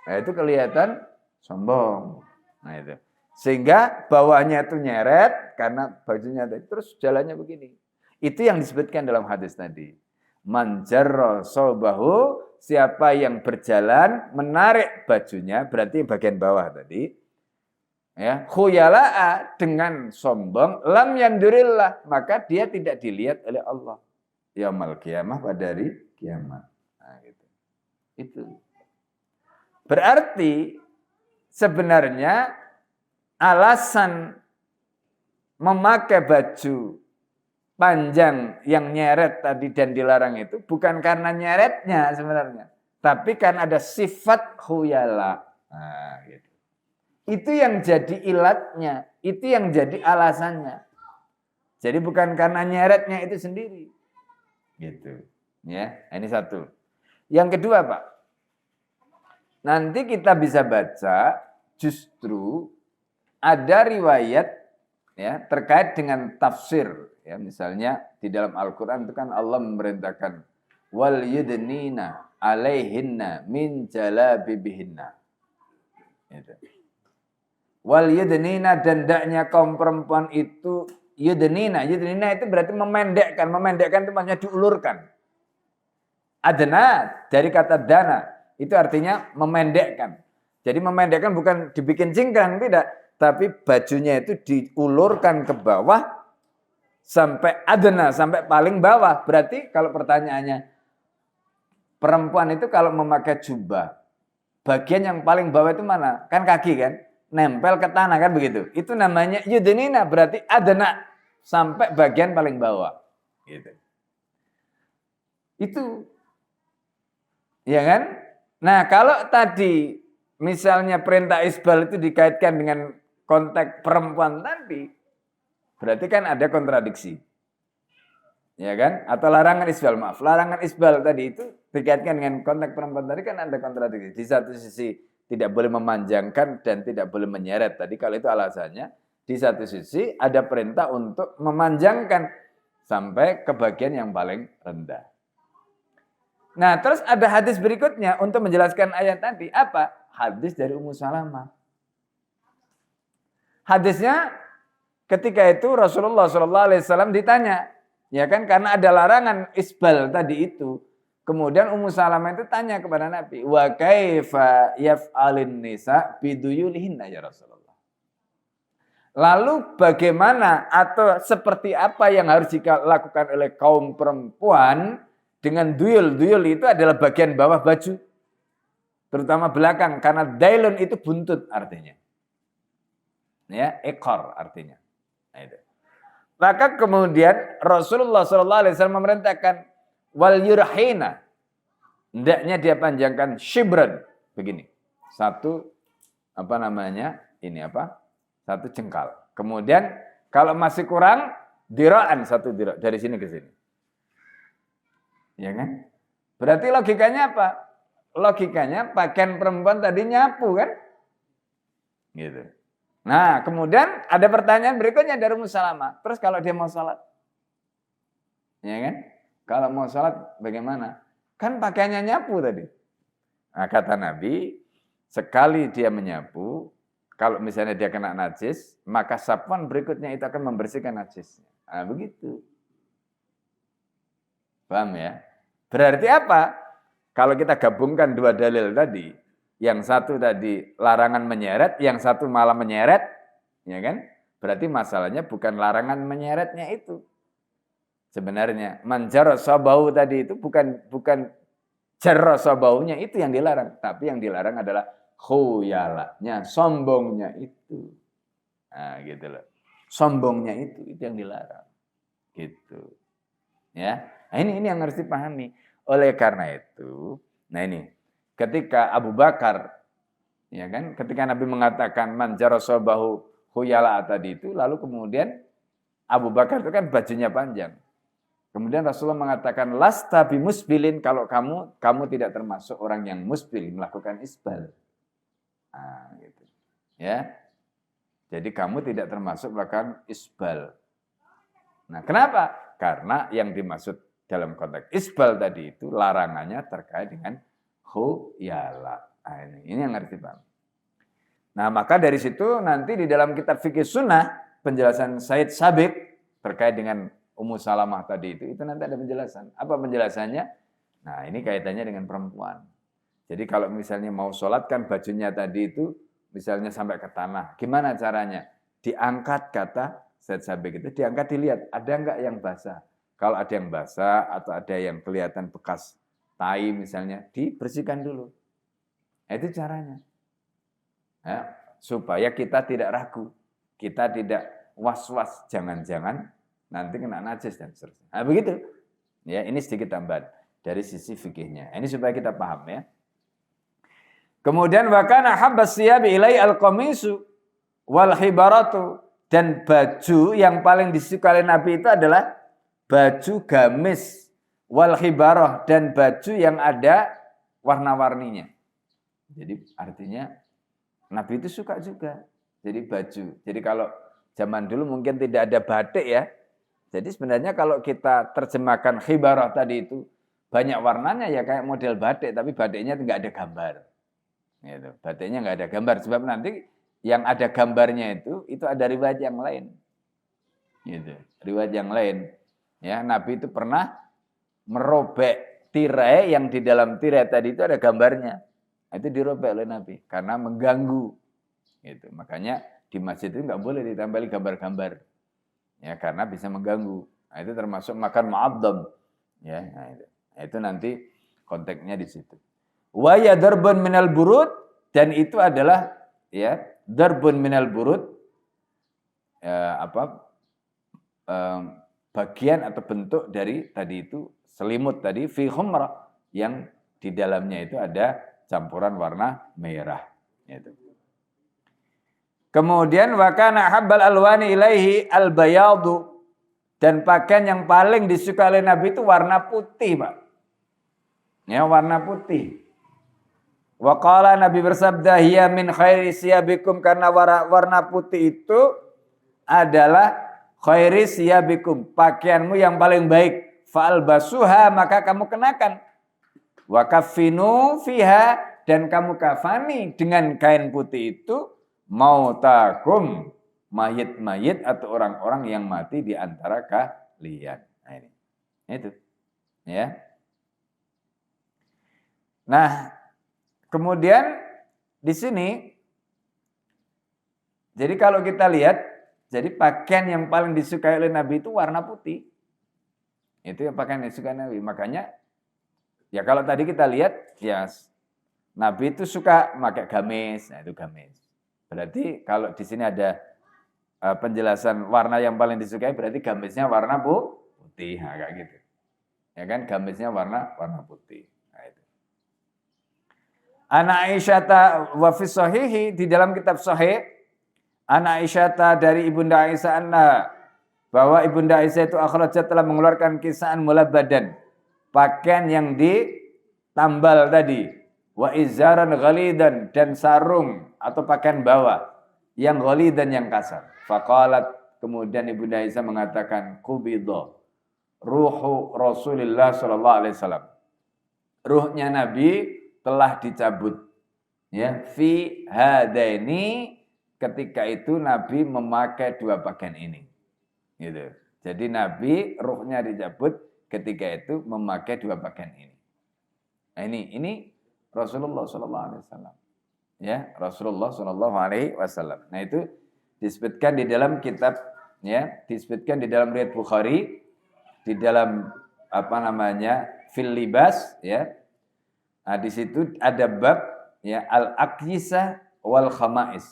Nah itu kelihatan sombong. Nah itu. Sehingga bawahnya itu nyeret karena bajunya terus jalannya begini. Itu yang disebutkan dalam hadis tadi. Man jarra saubahu, siapa yang berjalan menarik bajunya, berarti bagian bawah tadi. Ya, khuyala'a, dengan sombong, lam yandurillah, maka dia tidak dilihat oleh Allah. Yaumul qiyamah, pada hari kiamat. Nah, gitu. Itu. Berarti sebenarnya alasan memakai baju panjang yang nyeret tadi dan dilarang itu bukan karena nyeretnya sebenarnya, tapi karena ada sifat khuyala. Nah, gitu. Itu yang jadi ilatnya, itu yang jadi alasannya. Jadi bukan karena nyeretnya itu sendiri. Gitu. Ya, ini satu. Yang kedua, Pak. Nanti kita bisa baca justru ada riwayat ya terkait dengan tafsir. Ya, misalnya di dalam Al-Quran itu kan Allah memerintahkan wal yudnina alaihinna min jalabibihinna. Gitu. Wal yudnina, dan hendaknya kaum perempuan itu yudnina itu berarti memendekkan itu maksudnya diulurkan. Adna dari kata dana itu artinya memendekkan. Jadi memendekkan bukan dibikin cingkrang, tidak, tapi bajunya itu diulurkan ke bawah sampai adna, sampai paling bawah. Berarti kalau pertanyaannya, perempuan itu kalau memakai jubah, bagian yang paling bawah itu mana? Kan kaki kan? Nempel ke tanah kan begitu. Itu namanya yudnina, berarti adna, sampai bagian paling bawah. Gitu. Itu. Ya kan? Nah kalau tadi misalnya perintah isbal itu dikaitkan dengan konteks perempuan tadi, berarti kan ada kontradiksi. Ya kan? Atau larangan isbal, maaf. Larangan isbal tadi itu dikaitkan dengan konteks perempuan tadi kan ada kontradiksi. Di satu sisi tidak boleh memanjangkan dan tidak boleh menyeret. Tadi kalau itu alasannya. Di satu sisi ada perintah untuk memanjangkan sampai ke bagian yang paling rendah. Nah, terus ada hadis berikutnya untuk menjelaskan ayat tadi. Apa? Hadis dari Ummu Salamah. Hadisnya ketika itu Rasulullah SAW ditanya, ya kan, karena ada larangan isbal tadi itu. Kemudian Ummu Salamah itu tanya kepada Nabi, wa kaifa yaf'alin nisa biduyulihinna ya Rasulullah. Lalu bagaimana atau seperti apa yang harus dilakukan oleh kaum perempuan dengan duyul? Duyul itu adalah bagian bawah baju, terutama belakang, karena dailun itu buntut artinya. Ya, ekor artinya. Nah, itu. Maka kemudian Rasulullah SAW memerintahkan wal yurhina, hendaknya dia panjangkan shibran begini, satu satu jengkal. Kemudian kalau masih kurang diraan, satu dira dari sini ke sini. Ya kan? Berarti logikanya apa? Logikanya pakaian perempuan tadi nyapu kan? Gitu. Nah, kemudian ada pertanyaan berikutnya dari Ummu Salamah. Terus kalau dia mau sholat? Ya kan? Kalau mau sholat bagaimana? Kan pakaiannya nyapu tadi. Nah, kata Nabi, sekali dia menyapu, kalau misalnya dia kena najis, maka sapuan berikutnya itu akan membersihkan najisnya. Nah, begitu. Paham ya? Berarti apa? Kalau kita gabungkan dua dalil tadi, yang satu tadi larangan menyeret, yang satu malah menyeret, ya kan? Berarti masalahnya bukan larangan menyeretnya itu. Sebenarnya manjaro sabau tadi itu bukan jarro sabaunya itu yang dilarang, tapi yang dilarang adalah khuyalanya, sombongnya itu. Nah, gitu loh. Sombongnya itu yang dilarang. Gitu. Ya. Nah, ini yang harus dipahami. Oleh karena itu, nah ini ketika Abu Bakar, ya kan, ketika Nabi mengatakan man jarasabahu khuyala tadi itu, lalu kemudian Abu Bakar itu kan bajunya panjang. Kemudian Rasulullah mengatakan, lasta bimusbilin, kalau kamu tidak termasuk orang yang musbil, melakukan isbal. Nah, gitu. Ya. Jadi kamu tidak termasuk melakukan isbal. Nah, kenapa? Karena yang dimaksud dalam konteks isbal tadi itu larangannya terkait dengan khuyala. Nah, ini yang harus dipahami. Nah, maka dari situ nanti di dalam kitab fikih sunnah, penjelasan Said Sabiq terkait dengan Ummu Salamah tadi itu nanti ada penjelasan. Apa penjelasannya? Nah, ini kaitannya dengan perempuan. Jadi kalau misalnya mau sholat kan bajunya tadi itu misalnya sampai ke tanah. Gimana caranya? Diangkat kata Said Sabiq itu, diangkat dilihat ada enggak yang basah. Kalau ada yang basah atau ada yang kelihatan bekas tai misalnya, dibersihkan dulu. Nah, itu caranya. Ya, supaya kita tidak ragu, kita tidak was-was, jangan-jangan nanti kena najis dan seterusnya. Nah, begitu. Ya, ini sedikit tambahan dari sisi fikihnya. Ini supaya kita paham ya. Kemudian wakana habbas siyabi ilai al-qamisu wal hibaratu, dan baju yang paling disukai Nabi itu adalah baju gamis wal hibarah, dan baju yang ada warna-warninya. Jadi artinya Nabi itu suka juga jadi baju. Jadi kalau zaman dulu mungkin tidak ada batik ya. Jadi sebenarnya kalau kita terjemahkan khibarah tadi itu banyak warnanya ya kayak model batik, tapi batiknya nggak ada gambar. Gitu. Batiknya nggak ada gambar sebab nanti yang ada gambarnya itu ada riwayat yang lain. Gitu. Riwayat yang lain. Ya, Nabi itu pernah merobek tirai yang di dalam tirai tadi itu ada gambarnya. Itu dirobek oleh Nabi karena mengganggu. Gitu. Makanya di masjid itu nggak boleh ditempeli gambar-gambar. Ya, karena bisa mengganggu. Nah, itu termasuk makan mu'addam. Ya, nah itu nanti konteksnya di situ. Wa ya darbun minal burud, dan itu adalah ya darbun minal burud, bagian atau bentuk dari tadi itu selimut tadi fi humra, yang di dalamnya itu ada campuran warna merah. Itu. Kemudian wa kana habbal alwani ilaihi albayadu, dan pakaian yang paling disukai oleh Nabi itu warna putih, Pak. Ya, warna putih. Wa qala, Nabi bersabda, hiya min khairi siyabikum, karena warna putih itu adalah khairi siyabikum, pakaianmu yang paling baik. Fa'al basuha, maka kamu kenakan. Wa kaffinu fiha, dan kamu kafani dengan kain putih itu mautakum, mayit-mayit atau orang-orang yang mati di antara kalian. Nah, ini. Itu. Ya. Nah, kemudian di sini, jadi kalau kita lihat, jadi pakaian yang paling disukai oleh Nabi itu warna putih. Itu yang pakaian yang disukai Nabi. Makanya, ya kalau tadi kita lihat, ya Nabi itu suka pakai gamis. Nah, itu gamis. Berarti kalau di sini ada penjelasan warna yang paling disukai, berarti gamisnya warna putih. Nah, kayak gitu. Ya kan, gamisnya warna putih. Ana Aisyata wa fi sahihi, di dalam kitab sahih, Ana Aisyata dari Ibunda Aisyah anna, bahwa Ibunda Aisyah itu akhrajat telah mengeluarkan kisaan mulabbadan, pakaian yang ditambal tadi, wa izaran ghalidan, dan sarung atau pakaian bawah yang ghalidan, yang kasar. Faqalat, kemudian Ibunda Aisyah mengatakan, qubidha ruhu Rasulullah sallallahu alaihi wasallam, ruhnya Nabi telah dicabut, ya, fi hadaini, ketika itu Nabi memakai dua pakaian ini, gitu. Jadi Nabi ruhnya dicabut ketika itu memakai dua pakaian ini. Nah, ini Rasulullah Sallallahu Alaihi Wasallam, ya, Rasulullah Sallallahu Alaihi Wasallam. Nah, itu disebutkan di dalam kitab, ya, disebutkan di dalam riwayat Bukhari, di dalam fil libas, ya. Nah, di situ ada bab, ya, al-aqyisah wal khamais.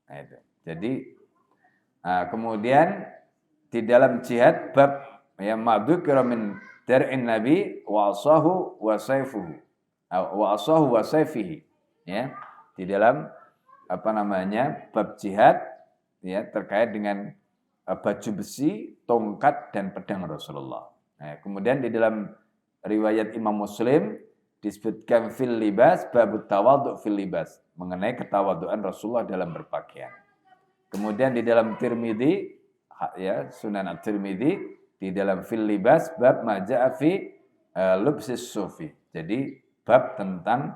Nah, itu. Jadi kemudian di dalam jihad bab, ya, ma'dzukira min dar'in nabi wa asahu wa sayfuhu wa asahu wa sayfihi, ya. Di dalam bab jihad, ya, terkait dengan baju besi, tongkat dan pedang Rasulullah. Nah, kemudian di dalam riwayat Imam Muslim disebutkan fil libas babut tawadhu fil libas, mengenai ketawaduan Rasulullah dalam berpakaian. Kemudian di dalam Tirmidzi, ya Sunan At-Tirmidzi, di dalam fil libas bab ma jaa fi lubsis sufi. Jadi bab tentang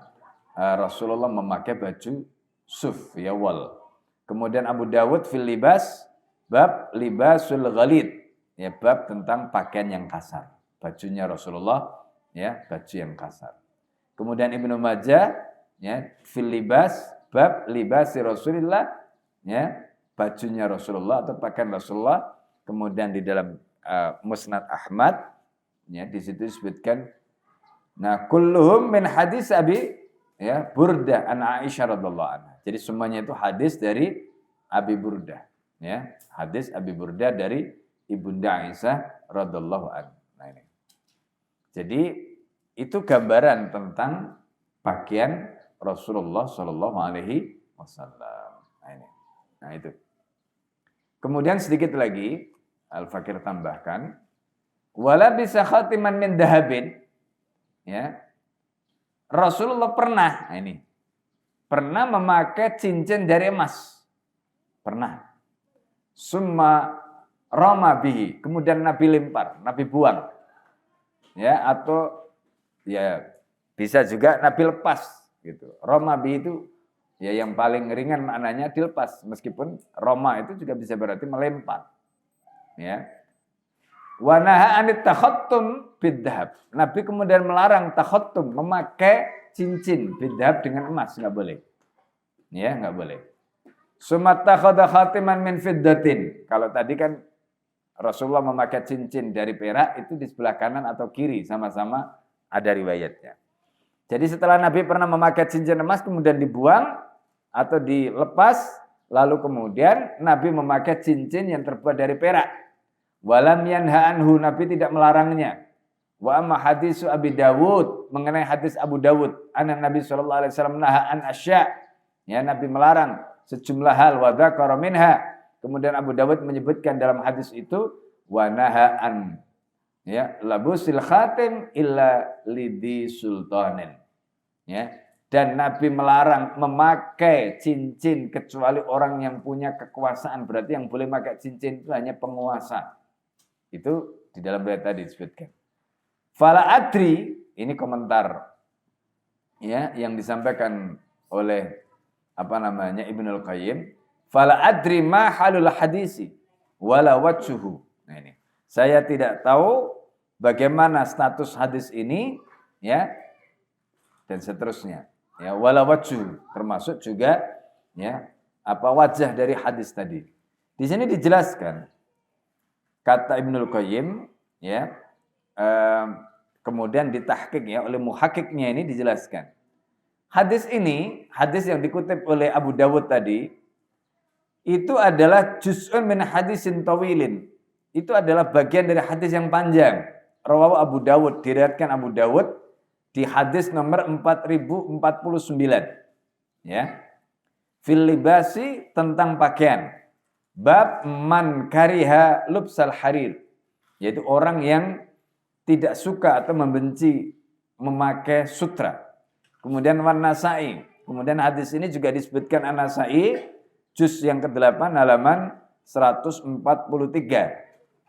Rasulullah memakai baju suf, ya wal. Kemudian Abu Dawud fil libas bab libasul ghalid, ya bab tentang pakaian yang kasar. Bajunya Rasulullah, ya baju yang kasar. Kemudian Ibnu Majah, ya fil libas bab libasi Rasulillah, ya bajunya Rasulullah atau pakaian Rasulullah. Kemudian di dalam Musnad Ahmad, ya di situ disebutkan, nah kulluhum min hadis Abi, ya Burdah an Aisyah radhiallahu anha. Jadi semuanya itu hadis dari Abi Burdah, ya hadis Abi Burdah dari Ibunda Aisyah radhiallahu anha. Nah ini. Jadi itu gambaran tentang pakaian Rasulullah Shallallahu Alaihi Wasallam. Nah ini, nah itu. Kemudian sedikit lagi Al-Fakir tambahkan, wala bisa khatiman min dahabin, ya Rasulullah pernah, nah ini, pernah memakai cincin dari emas, pernah. Summa rama bihi, kemudian Nabi lempar, Nabi buang, ya atau ya bisa juga Nabi lepas gitu. Roma bi itu ya yang paling ringan maknanya dilepas, meskipun Roma itu juga bisa berarti melempar. Ya. Wa naha anit takhattum bidhab. Nabi kemudian melarang takhattum, memakai cincin bidhab dengan emas, enggak boleh. Ya, enggak boleh. Sumatta khadha khatiman min fiddatin. Kalau tadi kan Rasulullah memakai cincin dari perak, itu di sebelah kanan atau kiri sama-sama ada riwayatnya. Jadi setelah Nabi pernah memakai cincin emas kemudian dibuang atau dilepas, lalu kemudian Nabi memakai cincin yang terbuat dari perak. Walam yanha anhu, Nabi tidak melarangnya. Wa amma hadisu Abi Dawud, mengenai hadis Abu Dawud, anak Nabi sallallahu alaihi wasallam naha an asya. Ya, Nabi melarang sejumlah hal, wa dzakara minha. Kemudian Abu Dawud menyebutkan dalam hadis itu wa naha an, ya labusil khatim illa lidi sultanin, ya, dan Nabi melarang memakai cincin kecuali orang yang punya kekuasaan. Berarti yang boleh pakai cincin itu hanya penguasa. Itu di dalam riwayat tadi disebutkan. Fala adri, ini komentar, ya yang disampaikan oleh Ibnul Qayyim. Fala adri ma halul hadisi wala wajhuhu. Nah ini, saya tidak tahu bagaimana status hadis ini, ya, dan seterusnya. Ya, wala wajhu, termasuk juga ya apa wajah dari hadis tadi. Di sini dijelaskan kata Ibnul Qayyim, ya, kemudian ditahqiq ya oleh muhakkiknya ini dijelaskan. Hadis ini, hadis yang dikutip oleh Abu Dawud tadi, itu adalah juz'un min hadisin tawilin. Itu adalah bagian dari hadis yang panjang. Rawahu Abu Dawud, diriwayatkan Abu Dawud di hadis nomor 4049. Ya. Fil libasi, tentang pakaian. Bab man kariha lubsal harir. Yaitu orang yang tidak suka atau membenci memakai sutra. Kemudian wan Nasa'i. Kemudian hadis ini juga disebutkan An-Nasa'i juz yang ke-8 halaman 143.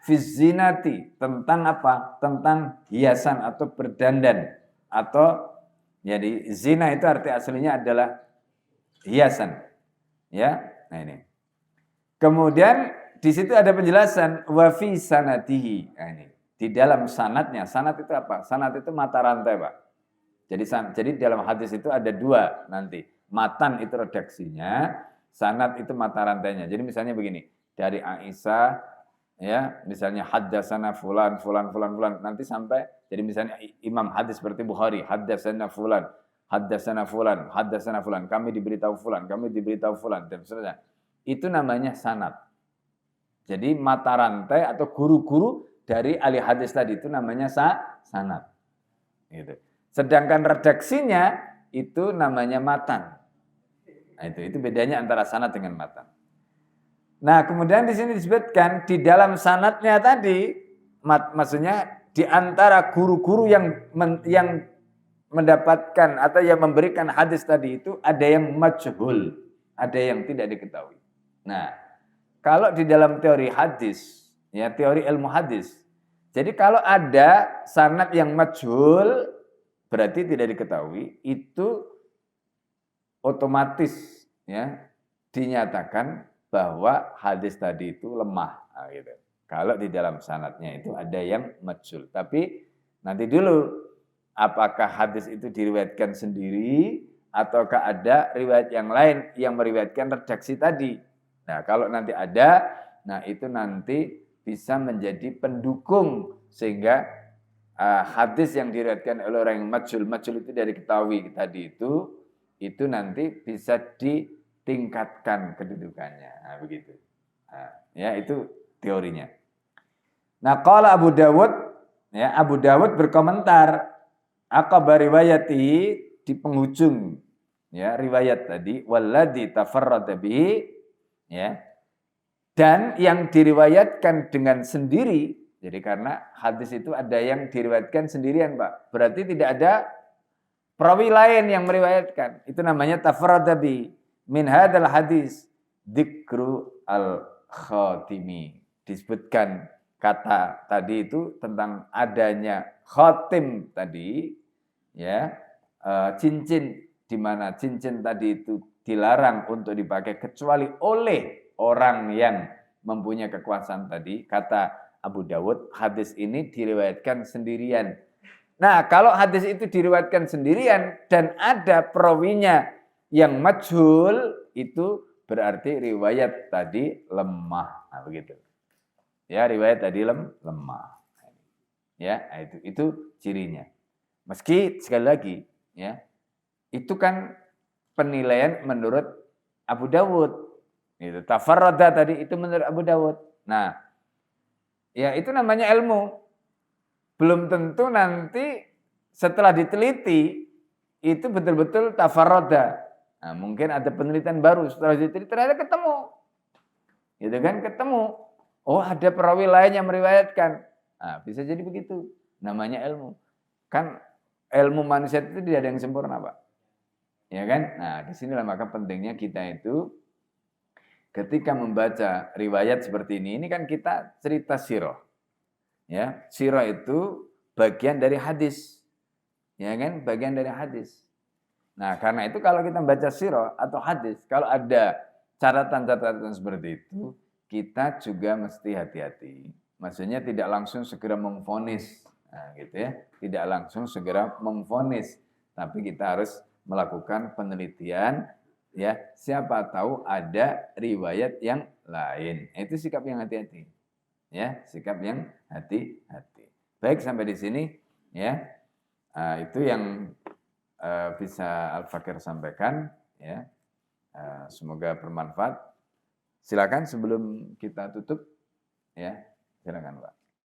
Fizinati, tentang apa? Tentang hiasan atau berdandan, atau jadi zina itu arti aslinya adalah hiasan. Ya. Nah ini. Kemudian di situ ada penjelasan wa fi sanatihi. Nah ini. Di dalam sanatnya. Sanat itu apa? Sanat itu mata rantai, Pak. Jadi dalam hadis itu ada dua nanti. Matan itu redaksinya, sanad itu mata rantainya. Jadi misalnya begini, dari Aisyah, ya, misalnya haddatsana fulan, nanti sampai, jadi misalnya imam hadis seperti Bukhari, haddatsana fulan, kami diberitahu fulan, dan seterusnya. Itu namanya sanad. Jadi mata rantai atau guru-guru dari ahli hadis tadi itu namanya sanad. Gitu. Sedangkan redaksinya itu namanya matan. Nah, itu bedanya antara sanad dengan matan. Nah, kemudian di sini disebutkan di dalam sanadnya tadi, maksudnya di antara guru-guru yang mendapatkan atau yang memberikan hadis tadi itu ada yang majhul, ada yang tidak diketahui. Nah, kalau di dalam teori hadis, ya teori ilmu hadis, jadi kalau ada sanad yang majhul berarti tidak diketahui, itu otomatis ya dinyatakan bahwa hadis tadi itu lemah. Nah, gitu. Kalau di dalam sanadnya itu ada yang majhul. Tapi nanti dulu, apakah hadis itu diriwayatkan sendiri ataukah ada riwayat yang lain yang meriwayatkan redaksi tadi. Nah, kalau nanti ada, nah itu nanti bisa menjadi pendukung sehingga hadis yang diriwayatkan oleh orang yang majhul itu dari ketahui tadi itu nanti bisa ditingkatkan kedudukannya. Nah, begitu. Nah, ya itu teorinya. Nah, qala Abu Dawud, ya Abu Dawud berkomentar aqaba riwayati di penghujung ya riwayat tadi walladzi tafarrada bihi ya. Dan yang diriwayatkan dengan sendiri. Jadi karena hadis itu ada yang diriwayatkan sendirian, Pak. Berarti tidak ada perawi lain yang meriwayatkan. Itu namanya tafarrada bi min hadzal hadis dzikru al-khatimi. Disebutkan kata tadi itu tentang adanya khatim tadi ya, cincin di mana cincin tadi itu dilarang untuk dipakai kecuali oleh orang yang mempunyai kekuasaan tadi. Kata Abu Dawud, hadis ini diriwayatkan sendirian. Nah, kalau hadis itu diriwayatkan sendirian dan ada perawinya yang majhul, itu berarti riwayat tadi lemah. Nah, begitu. Ya, riwayat tadi lemah. Ya, itu cirinya. Meski sekali lagi, ya, itu kan penilaian menurut Abu Dawud. Itu tafarrada tadi itu menurut Abu Dawud. Nah, ya itu namanya ilmu. Belum tentu nanti setelah diteliti itu betul-betul tafarrada. Nah, mungkin ada penelitian baru setelah diteliti ternyata ketemu. Gitu kan, ketemu. Oh, ada perawi lain yang meriwayatkan. Nah, bisa jadi begitu. Namanya ilmu. Kan ilmu manusia itu tidak ada yang sempurna, Pak. Ya kan? Nah, disinilah maka pentingnya kita itu ketika membaca riwayat seperti ini kan kita cerita sirah. Ya, sirah itu bagian dari hadis. Ya kan? Bagian dari hadis. Nah, karena itu kalau kita membaca sirah atau hadis, kalau ada catatan-catatan seperti itu, kita juga mesti hati-hati. Maksudnya tidak langsung segera memvonis. Nah, gitu ya. Tidak langsung segera memvonis, tapi kita harus melakukan penelitian ya, siapa tahu ada riwayat yang lain. Itu sikap yang hati-hati. Ya, sikap yang hati-hati. Baik, sampai di sini ya. Itu yang bisa Al-Fakir sampaikan ya. Semoga bermanfaat. Silakan sebelum kita tutup ya. Silakan, Pak.